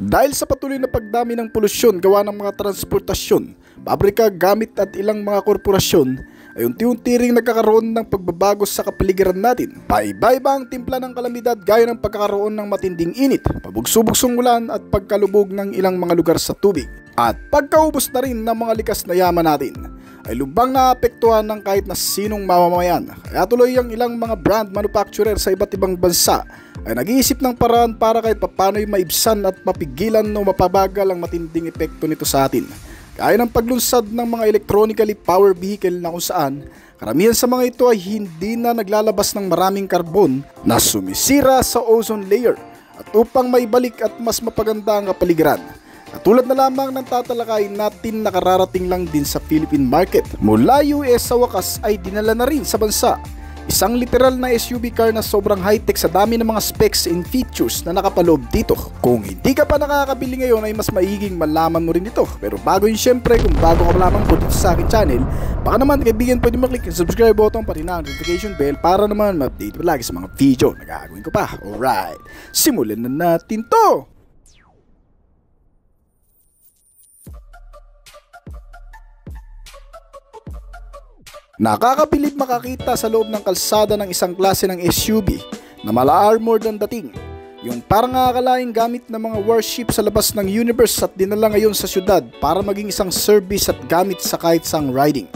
Dahil sa patuloy na pagdami ng polusyon gawa ng mga transportasyon, pabrika, gamit at ilang mga korporasyon, ay unti-unti ring nagkakaroon ng pagbabago sa kapaligiran natin. Paiba-iba ang timpla ng kalamidad gaya ng pagkakaroon ng matinding init, pabugso-bugsong ulan at pagkalubog ng ilang mga lugar sa tubig. At pagkaubos na rin ng mga likas na yaman natin, ay lubang naapektuhan ng kahit na sinong mamamayan. Kaya tuloy ang ilang mga brand manufacturer sa iba't ibang bansa ay nag-iisip ng paraan para kahit papano'y maibsan at mapigilan o mapabagal ang matinding epekto nito sa atin. Kaya ng paglunsad ng mga electronically powered vehicle na kung saan karamihan sa mga ito ay hindi na naglalabas ng maraming karbon na sumisira sa ozone layer at upang maibalik at mas mapaganda ang kapaligiran. Katulad na lamang ng tatalakayin natin na kararating lang din sa Philippine market. Mula US sa wakas ay dinala na rin sa bansa. Isang literal na SUV car na sobrang high-tech sa dami ng mga specs and features na nakapaloob dito. Kung hindi ka pa nakakabili ngayon ay mas maiging malaman mo rin ito. Pero bago yun, syempre kung bago ka lamang po dito sa akin channel, baka naman kaibigan pwede maklik yung subscribe button pati na ang notification bell para naman ma-update mo lagi sa mga video na gagawin ko pa. Alright, simulan na natin to! Nakakabilib makakita sa loob ng kalsada ng isang klase ng SUV na mala-armored ang dating. Yung parang akalaing gamit ng mga warship sa labas ng universe at dinala ngayon sa syudad para maging isang service at gamit sa kahit saang riding.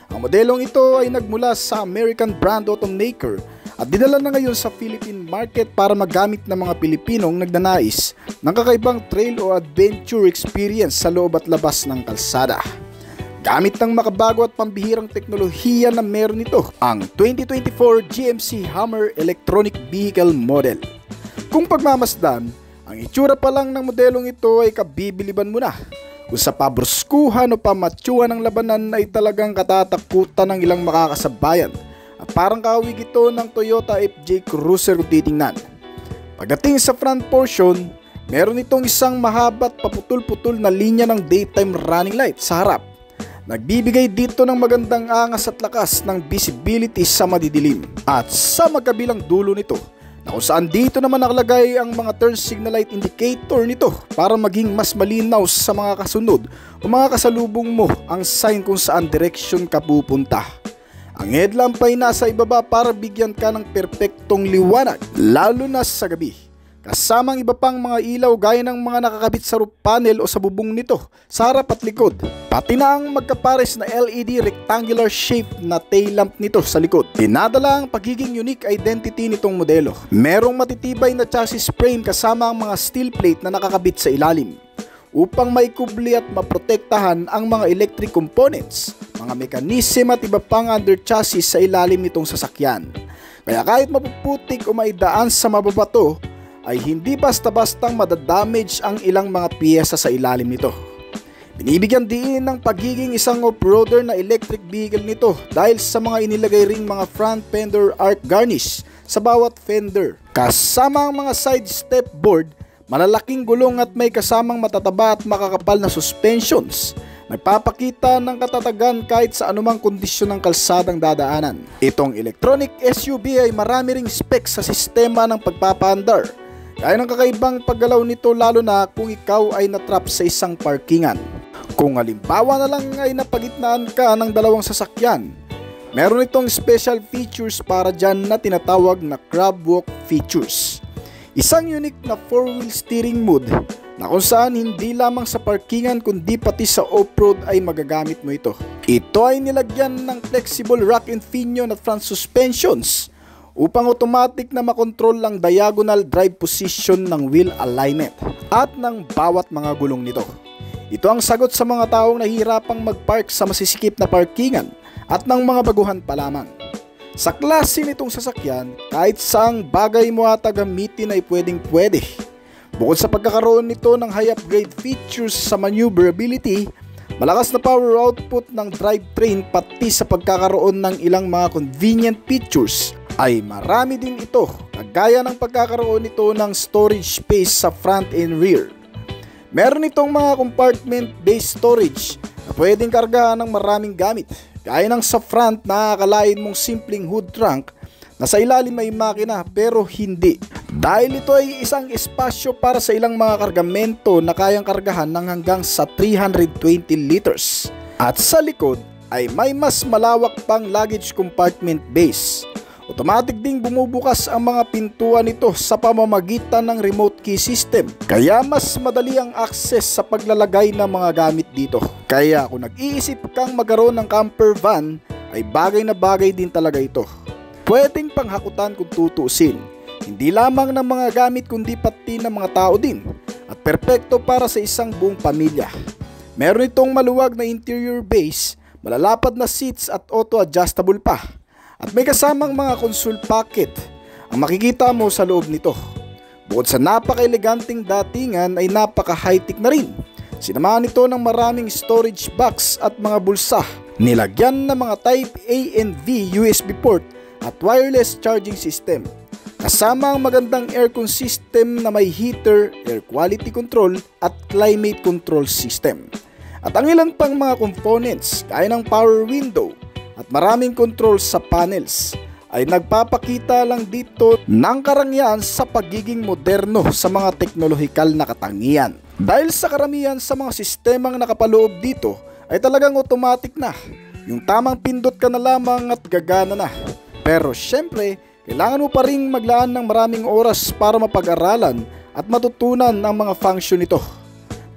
Ang modelong ito ay nagmula sa American brand automaker at dinala na ngayon sa Philippine market para magamit ng mga Pilipinong nagnanais ng kakaibang trail o adventure experience sa loob at labas ng kalsada. Gamit ng makabago at pambihirang teknolohiya na meron nito, ang 2024 GMC Hummer Electronic Vehicle Model. Kung pagmamasdan, ang itsura pa lang ng modelong ito ay kabibiliban mo na. Kung sa pabruskuhan o pamatyuhan ng labanan ay talagang katatakutan ng ilang makakasabayan. At parang kawig ito ng Toyota FJ Cruiser kung titingnan. Pagdating sa front portion, meron itong isang mahaba at paputol-putol na linya ng daytime running light sa harap. Nagbibigay dito ng magandang angas at lakas ng visibility sa madidilim. At sa magkabilang dulo nito, na kung saan dito naman nakalagay ang mga turn signal light indicator nito para maging mas malinaw sa mga kasunod o mga kasalubong mo ang sign kung saan direction ka pupunta. Ang headlamp ay nasa ibaba para bigyan ka ng perpektong liwanag, lalo na sa gabi. Kasamang iba pang mga ilaw gaya ng mga nakakabit sa roof panel o sa bubong nito, sa harap at likod. Pati na ang magkapares na LED rectangular shape na tail lamp nito sa likod. Dinadala ang pagiging unique identity nitong modelo. Merong matitibay na chassis frame kasama ang mga steel plate na nakakabit sa ilalim upang maikubli at maprotektahan ang mga electric components, mga mekanism at iba pang under chassis sa ilalim nitong sasakyan. Kaya kahit mapuputik o maidaan sa mababato, ay hindi basta-bastang madadamage ang ilang mga piyesa sa ilalim nito. Binibigyan din ng pagiging isang off-roader na electric vehicle nito dahil sa mga inilagay ring mga front fender arc garnish sa bawat fender. Kasama ang mga side step board, malalaking gulong at may kasamang matataba at makakapal na suspensions. Nagpapakita ng katatagan kahit sa anumang kondisyon ng kalsadang dadaanan. Itong electronic SUV ay marami ring specs sa sistema ng pagpapaandar. Kaya ng kakaibang paggalaw nito lalo na kung ikaw ay natrap sa isang parkingan. Kung halimbawa na lang ay napagitnaan ka ng dalawang sasakyan, meron itong special features para dyan na tinatawag na crab walk features. Isang unique na 4-wheel steering mode na kung saan hindi lamang sa parkingan kundi pati sa off-road ay magagamit mo ito. Ito ay nilagyan ng flexible rack and pinion at front suspensions upang automatic na makontrol ang diagonal drive position ng wheel alignment at ng bawat mga gulong nito. Ito ang sagot sa mga taong nahihirapang mag-park sa masisikip na parkingan at ng mga baguhan pa lamang. Sa klase nitong sasakyan, kahit saang bagay mo ata gamitin ay pwedeng-pwede. Bukod sa pagkakaroon nito ng high upgrade features sa maneuverability, malakas na power output ng drivetrain pati sa pagkakaroon ng ilang mga convenient features, ay marami din ito, kagaya ng pagkakaroon nito ng storage space sa front and rear. Meron itong mga compartment-based storage na pwedeng kargahan ng maraming gamit, gaya ng sa front na akalain mong simpleng hood trunk na sa ilalim may makina pero hindi. Dahil ito ay isang espasyo para sa ilang mga kargamento na kayang kargahan ng hanggang sa 320 liters. At sa likod ay may mas malawak pang luggage compartment base. Automatic ding bumubukas ang mga pintuan nito sa pamamagitan ng remote key system. Kaya mas madali ang access sa paglalagay ng mga gamit dito. Kaya kung nag-iisip kang magkaroon ng camper van, ay bagay na bagay din talaga ito. Pwedeng panghakutan kung tutusin. Hindi lamang ng mga gamit kundi pati ng mga tao din. At perpekto para sa isang buong pamilya. Meron itong maluwag na interior base, malalapad na seats at auto-adjustable pa. At may kasamang mga console pocket ang makikita mo sa loob nito. Bukod sa napaka-eleganteng datingan ay napaka-high-tech na rin. Sinamahan nito ng maraming storage box at mga bulsa. Nilagyan ng mga Type A and V USB port at wireless charging system. Kasama ang magandang aircon system na may heater, air quality control at climate control system. At ang ilang pang mga components gaya ng power window at maraming controls sa panels ay nagpapakita lang dito ng karangyaan sa pagiging moderno sa mga teknolohikal na katangian. Dahil sa karamihan sa mga sistemang nakapaloob dito ay talagang automatic na. Yung tamang pindot ka na lamang at gagana na. Pero syempre, kailangan mo pa ring maglaan ng maraming oras para mapag-aralan at matutunan ang mga function nito.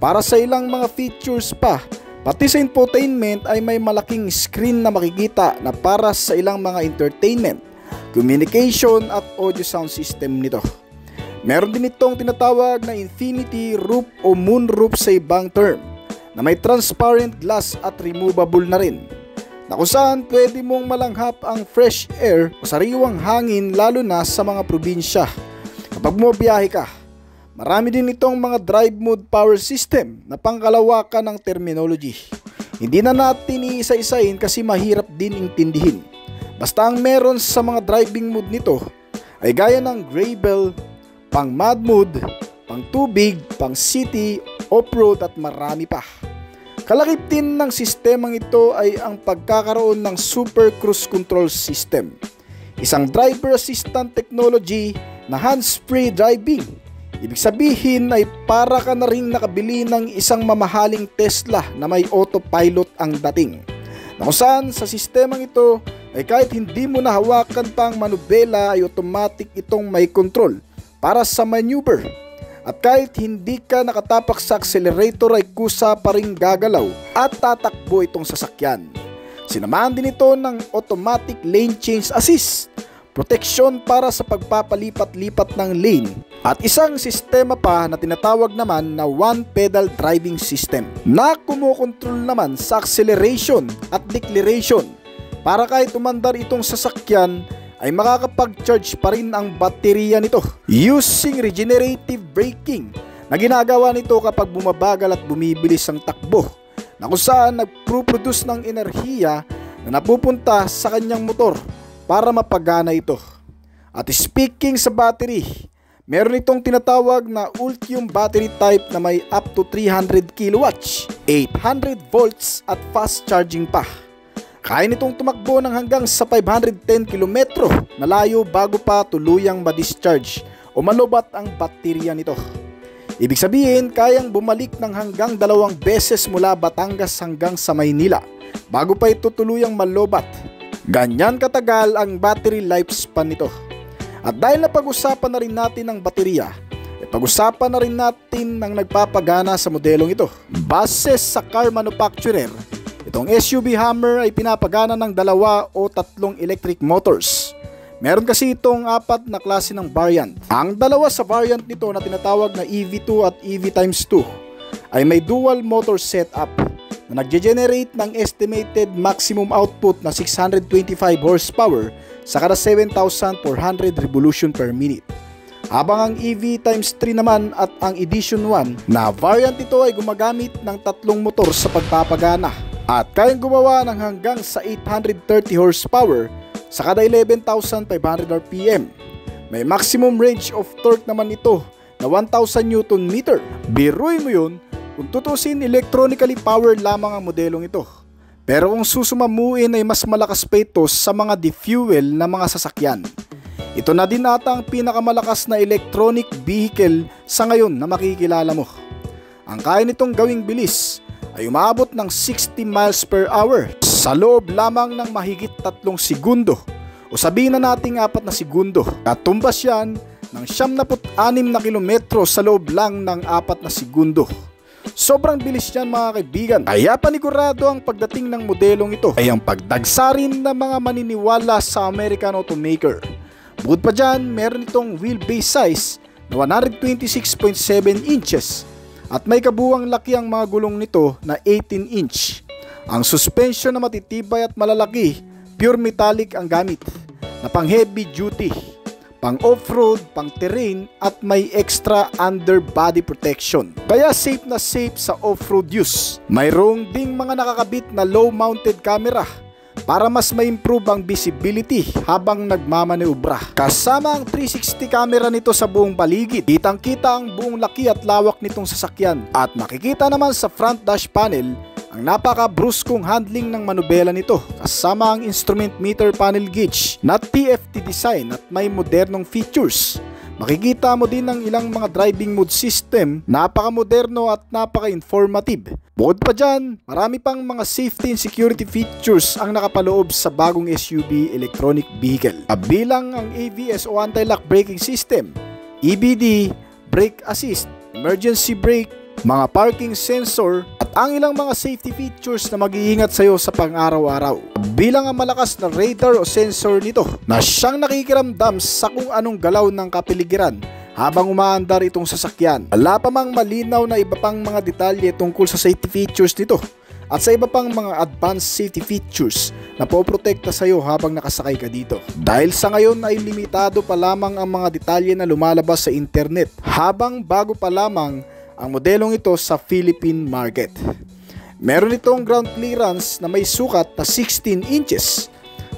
Para sa ilang mga features pa, pati sa infotainment ay may malaking screen na makikita na para sa ilang mga entertainment, communication at audio sound system nito. Meron din itong tinatawag na infinity roof o moon roof sa ibang term na may transparent glass at removable na rin, na kung saan pwede mong malanghap ang fresh air o sariwang hangin lalo na sa mga probinsya kapag bumabiyahe ka. Marami din itong mga drive mode power system na pangkalawakan ng terminology. Hindi na natin iisa-isain kasi mahirap din intindihin. Basta ang meron sa mga driving mode nito ay gaya ng gravel, pang mud mode, pang tubig, pang city, off-road at marami pa. Kalakip din ng sistemang ito ay ang pagkakaroon ng Super Cruise Control System, isang driver assistant technology na hands-free driving. Ibig sabihin ay para ka na ring nakabili ng isang mamahaling Tesla na may autopilot ang dating. Na kung saan sa sistemang ito ay kahit hindi mo nahawakan pa ang manubela ay automatic itong may control para sa maneuver. At kahit hindi ka nakatapak sa accelerator ay kusa pa ring gagalaw at tatakbo itong sasakyan. Sinamahan din ito ng automatic lane change assist, proteksyon para sa pagpapalipat-lipat ng lane, at isang sistema pa na tinatawag naman na one pedal driving system na kumukontrol naman sa acceleration at deceleration para kahit umandar itong sasakyan ay makakapag-charge pa rin ang baterya nito using regenerative braking na ginagawa nito kapag bumabagal at bumibilis ang takbo, na kung saan nagpo-produce ng enerhiya na napupunta sa kanyang motor para mapagana ito. At speaking sa battery, meron itong tinatawag na Ultium battery type na may up to 300 kilowatts, 800 volts at fast charging pa. Kaya nitong tumakbo ng hanggang sa 510 kilometro na layo bago pa tuluyang ma-discharge o malobat ang baterya nito. Ibig sabihin, kayang bumalik ng hanggang 2 beses mula Batangas hanggang sa Maynila bago pa ito tuluyang malobat. Ganyan katagal ang battery lifespan nito. At dahil napag-usapan na rin natin ang baterya, pag-usapan na rin natin ang nagpapagana sa modelong ito. Base sa car manufacturer, itong SUV Hummer ay pinapagana ng 2 o 3 electric motors. Meron kasi itong 4 na klase ng variant. Ang 2 sa variant nito na tinatawag na EV2 at EV x 2 ay may dual motor setup na nagge-generate ng estimated maximum output na 625 horsepower sa kada 7,400 revolution per minute. Habang ang EV x 3 naman at ang Edition 1 na variant ito ay gumagamit ng 3 motor sa pagpapagana at kayang gumawa ng hanggang sa 830 horsepower sa kada 11,500 RPM. May maximum range of torque naman ito na 1,000 Newton meter. Biruin mo yun, kung tutusin electronically powered lamang ang modelong ito. Pero kung susumamuin ay mas malakas pa ito sa mga defuel na mga sasakyan. Ito na din ata ang pinakamalakas na electronic vehicle sa ngayon na makikilala mo. Ang kaya nitong gawing bilis ay umabot ng 60 miles per hour sa loob lamang ng mahigit 3 segundo o sabihin na nating 4 na segundo. Katumbas yan ng 76 na kilometro sa loob lang ng 4 na segundo. Sobrang bilis yan mga kaibigan. Kaya panigurado ang pagdating ng modelong ito ay ang pagdagsa rin ng mga maniniwala sa American automaker. Bukod pa dyan, meron itong wheelbase size na 126.7 inches at may kabuuang laki ang mga gulong nito na 18 inch. Ang suspension na matitibay at malalaki, pure metallic ang gamit na pang heavy duty, pang off-road, pang terrain at may extra underbody protection. Kaya safe na safe sa off-road use. Mayroong ding mga nakakabit na low-mounted camera para mas ma-improve ang visibility habang nagmamaneobra. Kasama ang 360 camera nito sa buong paligid. Kitang-kita ang buong laki at lawak nitong sasakyan. At makikita naman sa front dash panel ang napaka-bruskong handling ng manubela nito kasama ang instrument meter panel gauge na TFT design at may modernong features. Makikita mo din ang ilang mga driving mode system, napaka-moderno at napaka-informative. Bukod pa dyan, marami pang mga safety and security features ang nakapaloob sa bagong SUV electronic vehicle. Kabilang ang ABS o anti-lock braking system, EBD, brake assist, emergency brake, mga parking sensor at ang ilang mga safety features na mag-iingat sa iyo sa pang-araw-araw. Bilang ang malakas na radar o sensor nito na siyang nakikiramdam sa kung anong galaw ng kapaligiran habang umaandar itong sasakyan. Wala pa mang malinaw na iba pang mga detalye tungkol sa safety features nito at sa iba pang mga advanced safety features na poprotekta sa iyo habang nakasakay ka dito. Dahil sa ngayon ay limitado pa lamang ang mga detalye na lumalabas sa internet habang bago pa lamang ang modelong ito sa Philippine market. Meron itong ground clearance na may sukat na 16 inches.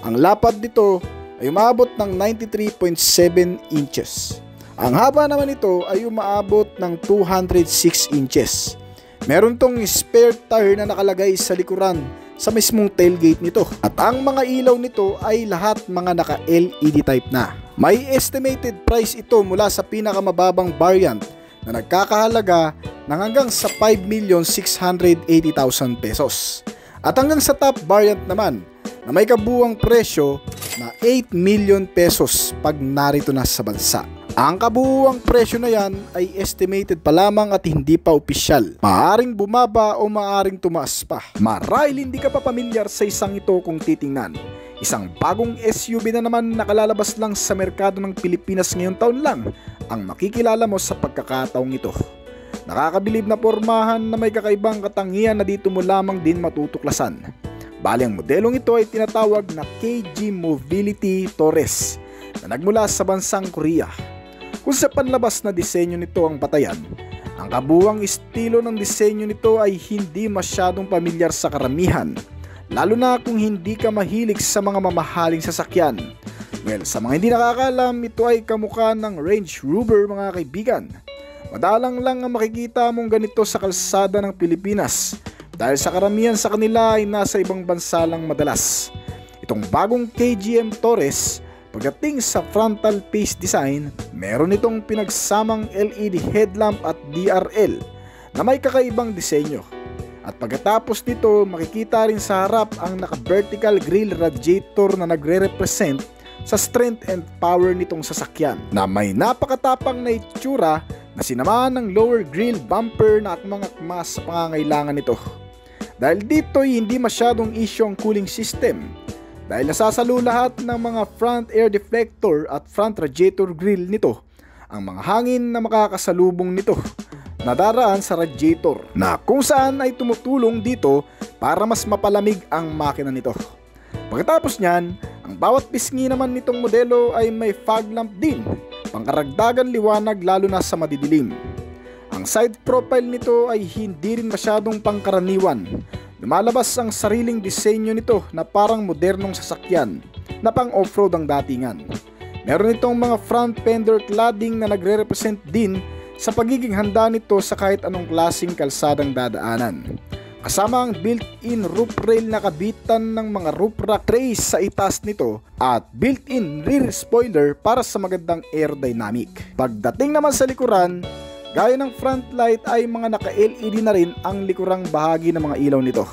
Ang lapad nito ay umabot ng 93.7 inches. Ang haba naman nito ay umaabot ng 206 inches. Meron tong spare tire na nakalagay sa likuran sa mismong tailgate nito. At ang mga ilaw nito ay lahat mga naka-LED type na. May estimated price ito mula sa pinakamababang variant na nagkakahalaga ng hanggang sa 5,680,000 pesos. At hanggang sa top variant naman na may kabuuang presyo na 8 million pesos pag narito na sa bansa. Ang kabuuang presyo na yan ay estimated pa lamang at hindi pa opisyal. Maaring bumaba o maaring tumaas pa. Marahil hindi ka pa pamilyar sa isang ito kung titingnan. Isang bagong SUV na naman nakalalabas lang sa merkado ng Pilipinas ngayong taon lang ang makikilala mo sa pagkakataong ito. Nakakabilib na pormahan na may kakaibang katangian na dito mo lamang din matutuklasan. Bali ang modelong ito ay tinatawag na KG Mobility Torres na nagmula sa bansang Korea. Kung sa panlabas na disenyo nito ang batayan, ang kabuuang estilo ng disenyo nito ay hindi masyadong pamilyar sa karamihan. Lalo na kung hindi ka mahilig sa mga mamahaling sasakyan. Well, sa mga hindi nakakalam, ito ay kamukha ng Range Rover mga kaibigan. Madalang lang ang makikita mong ganito sa kalsada ng Pilipinas dahil sa karamihan sa kanila ay nasa ibang bansa lang madalas. Itong bagong KGM Torres, pagdating sa frontal face design, meron itong pinagsamang LED headlamp at DRL na may kakaibang disenyo. At pagkatapos nito, makikita rin sa harap ang naka-vertical grille radiator na nagre-represent sa strength and power nitong sasakyan na may napakatapang na itsura na sinamahan ng lower grille bumper na akmang-akma sa pangangailangan nito. Dahil dito ay hindi masyadong issue ang cooling system dahil nasasalo lahat ng mga front air deflector at front radiator grille nito ang mga hangin na makakasalubong nito nadaraan sa radiator na kung saan ay tumutulong dito para mas mapalamig ang makina nito. Pagkatapos niyan, ang bawat pisngi naman nitong modelo ay may fog lamp din, pangkaragdagan liwanag lalo na sa madidilim. Ang side profile nito ay hindi rin masyadong pangkaraniwan. Lumalabas ang sariling disenyo nito na parang modernong sasakyan na pang off-road ang datingan. Meron itong mga front fender cladding na nagre-represent din sa pagiging handa nito sa kahit anong klaseng kalsadang dadaanan. kasama ang built-in roof rail na kabitan ng mga roof rack trays sa itaas nito at built-in rear spoiler para sa magandang aerodynamic. Pagdating naman sa likuran, gaya ng front light ay mga naka-LED na rin ang likurang bahagi ng mga ilaw nito.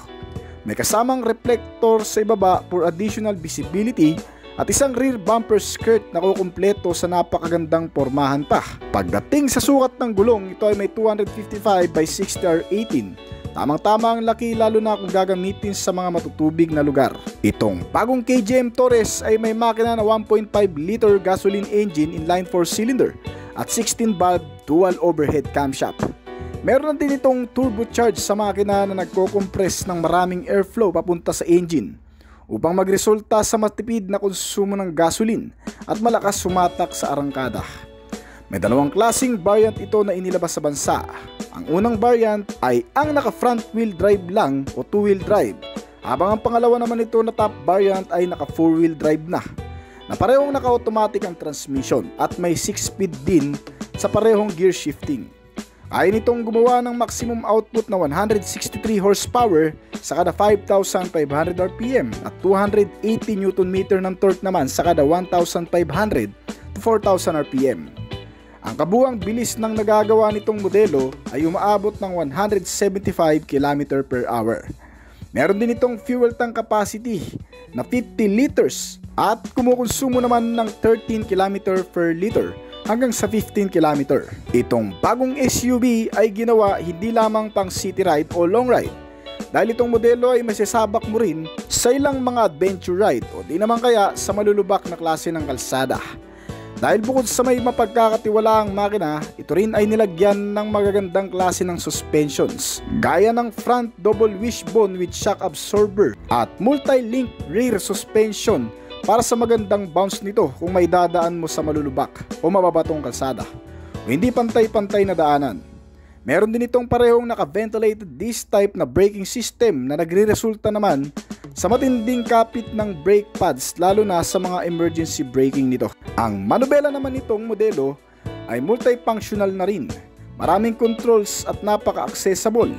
May kasamang reflector sa ibaba for additional visibility at isang rear bumper skirt na kukumpleto sa napakagandang pormahan pa. Pagdating sa sukat ng gulong, ito ay may 255 by 60R18. Tamang-tama ang laki lalo na kung gagamitin sa mga matutubig na lugar. Itong bagong KGM Taurus ay may makina na 1.5 liter gasoline engine inline 4-cylinder at 16-valve dual overhead camshaft. Meron din itong turbocharge sa makina na nagko-compress ng maraming airflow papunta sa engine upang magresulta sa matipid na konsumo ng gasoline at malakas sumatak sa arangkada. May dalawang klaseng variant ito na inilabas sa bansa. Ang unang variant ay ang naka front wheel drive lang o 2-wheel drive, habang ang pangalawa naman ito na top variant ay naka 4-wheel drive na parehong naka-automatic ang transmission at may 6-speed din sa parehong gear shifting. Kaya nitong gumawa ng maximum output na 163 horsepower sa kada 5,500 RPM at 280 Nm ng torque naman sa kada 1,500 to 4,000 RPM. Ang kabuuang bilis ng nagagawa nitong modelo ay umaabot ng 175 km per hour. Meron din itong fuel tank capacity na 50 liters at kumukonsumo naman ng 13 km per liter hanggang sa 15 km. Itong bagong SUV ay ginawa hindi lamang pang city ride o long ride, dahil itong modelo ay masasabak mo rin sa ilang mga adventure ride o di naman kaya sa malulubak na klase ng kalsada. Dahil bukod sa may mapagkakatiwalaang makina, ito rin ay nilagyan ng magagandang klase ng suspensions gaya ng front double wishbone with shock absorber at multi-link rear suspension para sa magandang bounce nito kung may dadaan mo sa malulubak o mababatong kalsada o hindi pantay-pantay na daanan. Meron din itong parehong naka-ventilated disc type na braking system na nagre-resulta naman sa matinding kapit ng brake pads lalo na sa mga emergency braking nito. Ang manubela naman nitong modelo ay multifunctional na rin. Maraming controls at napaka-accessible.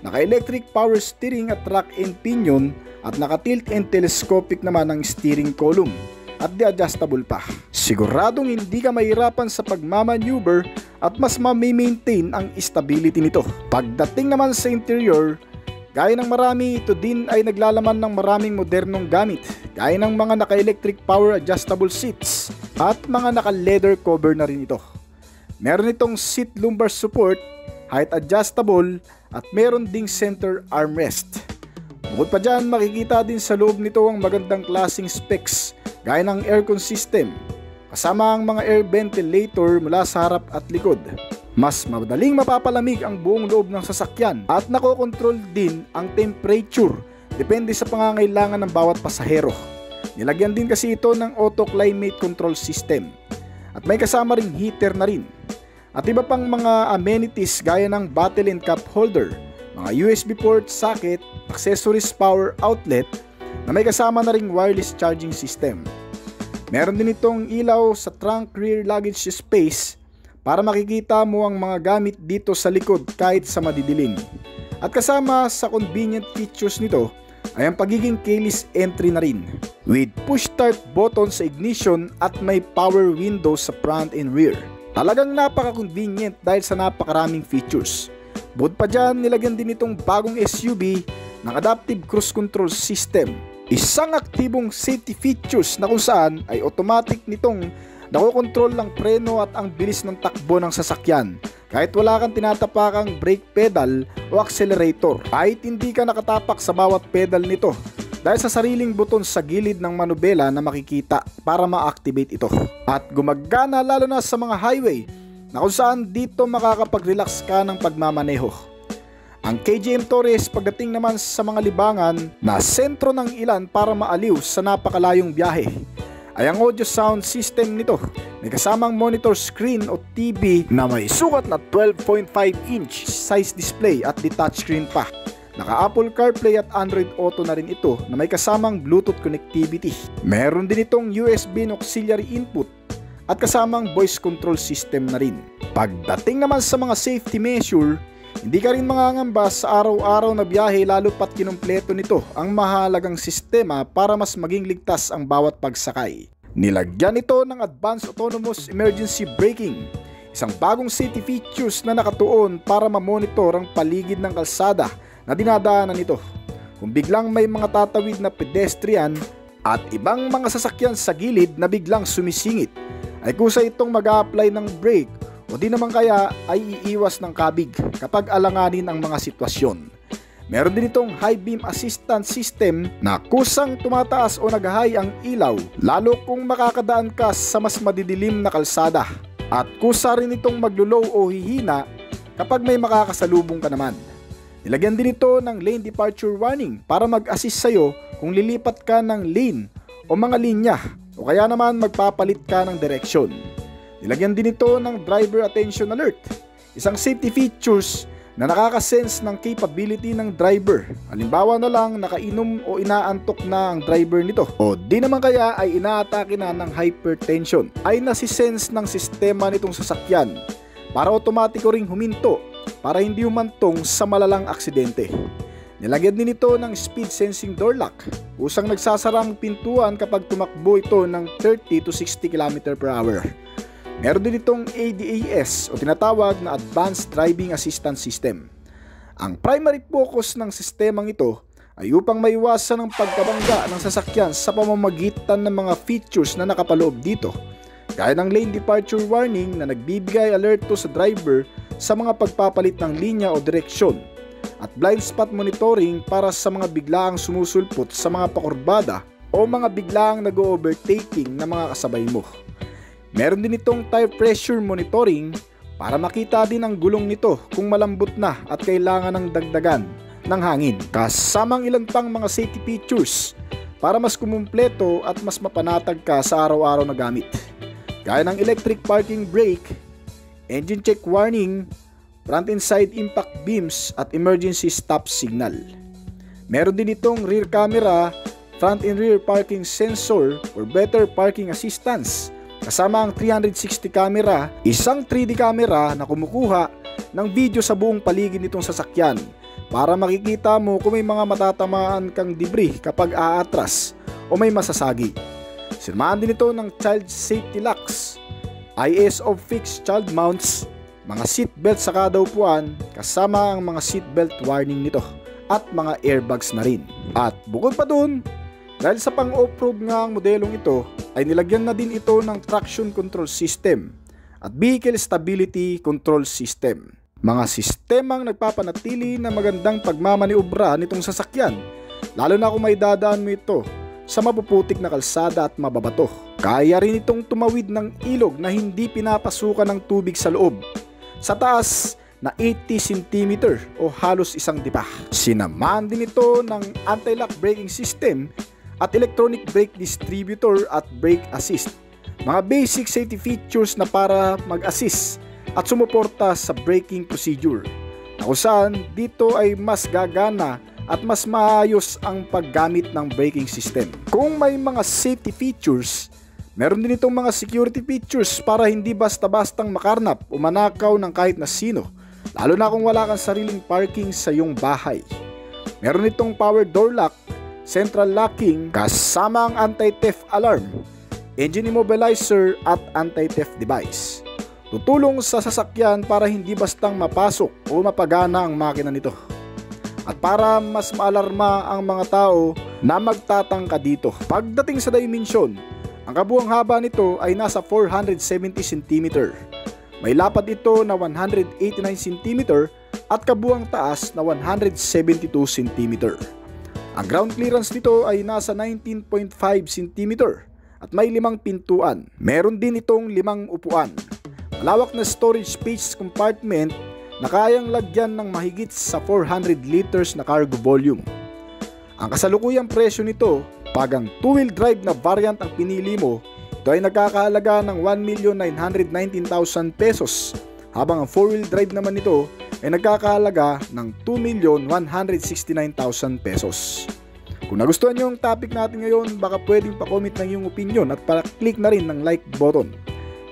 Naka-electric power steering at rack and pinion at naka-tilt and telescopic naman ang steering column at di-adjustable pa. Siguradong hindi ka mahirapan sa pagmamaneuver at mas ma-maintain ang stability nito. Pagdating naman sa interior, gaya ng marami, ito din ay naglalaman ng maraming modernong gamit gaya ng mga naka-electric power adjustable seats at mga naka-leather cover na rin ito. Meron itong seat lumbar support, height adjustable at meron ding center armrest. Bukod pa dyan, makikita din sa loob nito ang magandang klaseng specs gaya ng aircon system, kasama ang mga air ventilator mula sa harap at likod. Mas madaling mapapalamig ang buong loob ng sasakyan at nakokontrol din ang temperature depende sa pangangailangan ng bawat pasahero. Nilagyan din kasi ito ng auto climate control system at may kasama ring heater na rin. At iba pang mga amenities gaya ng bottle and cup holder, mga USB port socket, accessories power outlet na may kasama na ring wireless charging system. Meron din itong ilaw sa trunk rear luggage space para makikita mo ang mga gamit dito sa likod kahit sa madidilim. At kasama sa convenient features nito ay ang pagiging keyless entry na rin, with push start button sa ignition at may power windows sa front and rear. Talagang napaka-convenient dahil sa napakaraming features. Bukod pa dyan, nilagyan din itong bagong SUV ng adaptive cruise control system, isang aktibong safety features na kung saan ay automatic nitong nakokontrol ng preno at ang bilis ng takbo ng sasakyan kahit wala kang tinatapakang brake pedal o accelerator, kahit hindi ka nakatapak sa bawat pedal nito dahil sa sariling buton sa gilid ng manubela na makikita para ma-activate ito. At gumagana lalo na sa mga highway na kung saan dito makakapag-relax ka ng pagmamaneho. Ang KGM Taurus pagdating naman sa mga libangan na sentro ng ilan para maaliw sa napakalayong biyahe ay ang audio sound system nito. May kasamang monitor screen o TV na may sukat na 12.5 inch size display at di touchscreen pa. Naka Apple CarPlay at Android Auto na rin ito na may kasamang Bluetooth connectivity. Meron din itong USB auxiliary input at kasamang voice control system na rin. Pagdating naman sa mga safety measure, Hindi ka rin mangangamba sa araw-araw na biyahe lalo pat kinumpleto nito ang mahalagang sistema para mas maging ligtas ang bawat pagsakay. Nilagyan ito ng Advanced Autonomous Emergency Braking, isang bagong safety features na nakatuon para mamonitor ang paligid ng kalsada na dinadaanan nito. Kung biglang may mga tatawid na pedestrian at ibang mga sasakyan sa gilid na biglang sumisingit, ay kusa itong mag-a-apply ng brake o di naman kaya ay iiwas ng kabig kapag alanganin ang mga sitwasyon. Meron din itong high beam assistance system na kusang tumataas o nag-high ang ilaw lalo kung makakadaan ka sa mas madidilim na kalsada, at kusa rin itong maglo-low o hihina kapag may makakasalubong ka naman. Nilagyan din ito ng lane departure warning para mag-assist sa'yo kung lilipat ka ng lane o mga linya o kaya naman magpapalit ka ng direksyon. Nilagyan din ito ng driver attention alert, isang safety features na nakakasense ng capability ng driver. Halimbawa na lang nakainom o inaantok na ang driver nito o di naman kaya ay inaatake na ng hypertension, ay nasisense ng sistema nitong sasakyan para otomatiko ring huminto para hindi humantong sa malalang aksidente. Nilagyan din ito ng speed sensing door lock, usang nagsasara ang pintuan kapag tumakbo ito ng 30 to 60 km/h. Meron din itong ADAS o tinatawag na Advanced Driving Assistance System. Ang primary focus ng sistemang ito ay upang maiwasan ang pagkabangga ng sasakyan sa pamamagitan ng mga features na nakapaloob dito, gaya ng lane departure warning na nagbibigay alerto sa driver sa mga pagpapalit ng linya o direksyon, at blind spot monitoring para sa mga biglaang sumusulpot sa mga pakurbada o mga biglaang nag-overtaking na mga kasabay mo. Meron din itong tire pressure monitoring para makita din ang gulong nito kung malambot na at kailangan ng dagdagan ng hangin, kasamang ilan pang mga safety features para mas kumumpleto at mas mapanatag ka sa araw-araw na gamit, gaya ng electric parking brake, engine check warning, front and side impact beams at emergency stop signal. Meron din itong rear camera, front and rear parking sensor for better parking assistance, kasama ang 360 camera, isang 3D camera na kumukuha ng video sa buong paligid nitong sasakyan para makikita mo kung may mga matatamaan kang debris kapag aatras o may masasagi. Sinamahan din ito ng child safety locks, ISO fixed child mounts, mga seatbelt sa kada upuan kasama ang mga seatbelt warning nito, at mga airbags na rin. At bukod pa dun, dahil sa pang-off-road nga ang modelong ito, ay nilagyan na din ito ng traction control system at vehicle stability control system, mga sistemang nagpapanatili na magandang pagmamaniobra nitong sasakyan, lalo na kung may dadaan mo ito sa mapuputik na kalsada at mababato. Kaya rin itong tumawid ng ilog na hindi pinapasukan ng tubig sa loob, sa taas na 80 cm o halos isang dipa. Sinamahan din ito ng anti-lock braking system at electronic brake distributor at brake assist, mga basic safety features na para mag-assist at sumuporta sa braking procedure, na kung saan dito ay mas gagana at mas maayos ang paggamit ng braking system. Kung may mga safety features, meron din itong mga security features para hindi basta-bastang makarnap o manakaw ng kahit na sino, lalo na kung wala kang sariling parking sa iyong bahay. Meron itong power door lock, central locking, kasama ang anti-theft alarm, engine immobilizer at anti-theft device. Tutulong sa sasakyan para hindi bastang mapasok o mapagana ang makina nito, at para mas maalarma ang mga tao na magtatangka dito. Pagdating sa dimensyon, ang kabuuang haba nito ay nasa 470 cm. May lapad ito na 189 cm at kabuuang taas na 172 cm. Ang ground clearance nito ay nasa 19.5 cm at may 5 pintuan. Meron din itong 5 upuan. Malawak na storage space compartment na kayang lagyan ng mahigit sa 400 liters na cargo volume. Ang kasalukuyang presyo nito, pag ang 2-wheel drive na variant ang pinili mo, ito ay nagkakahalaga ng 1,919,000 pesos, habang ang 4-wheel drive naman nito ay nagkakahalaga ng 2,169,000 pesos. Kung nagustuhan nyo ang topic natin ngayon, baka pwedeng pa-comment ng iyong opinion at pa-click na rin ng like button.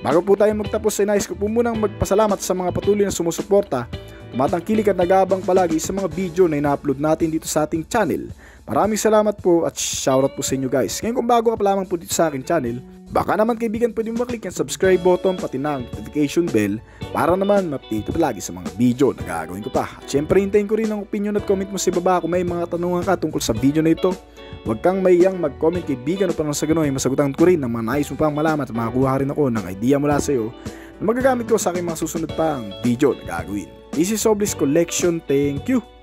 Bago po tayo magtapos, ay nais ko po munang magpasalamat sa mga patuloy na sumusuporta tumatangkilik at nag-aabang palagi sa mga video na ina-upload natin dito sa ating channel. Maraming salamat po at shoutout po sa inyo guys. Ngayon kung bago ka pa lamang po dito sa aking channel, baka naman kaibigan pwede mo maklik yung subscribe button pati na ang notification bell para naman ma-update palagi sa mga video na gagawin ko pa. At syempre hintayin ko rin ang opinion at comment mo sa baba kung may mga tanungan ka tungkol sa video na ito. Huwag kang mayang mag-comment kaibigan upang sa ganun ay masagutan ko rin ng mga nais mo pang malaman at makakuha rin ako ng idea mula sa iyo na magagamit ko sa aking mga susunod pang video na gagawin. This is Oblis Collection. Thank you!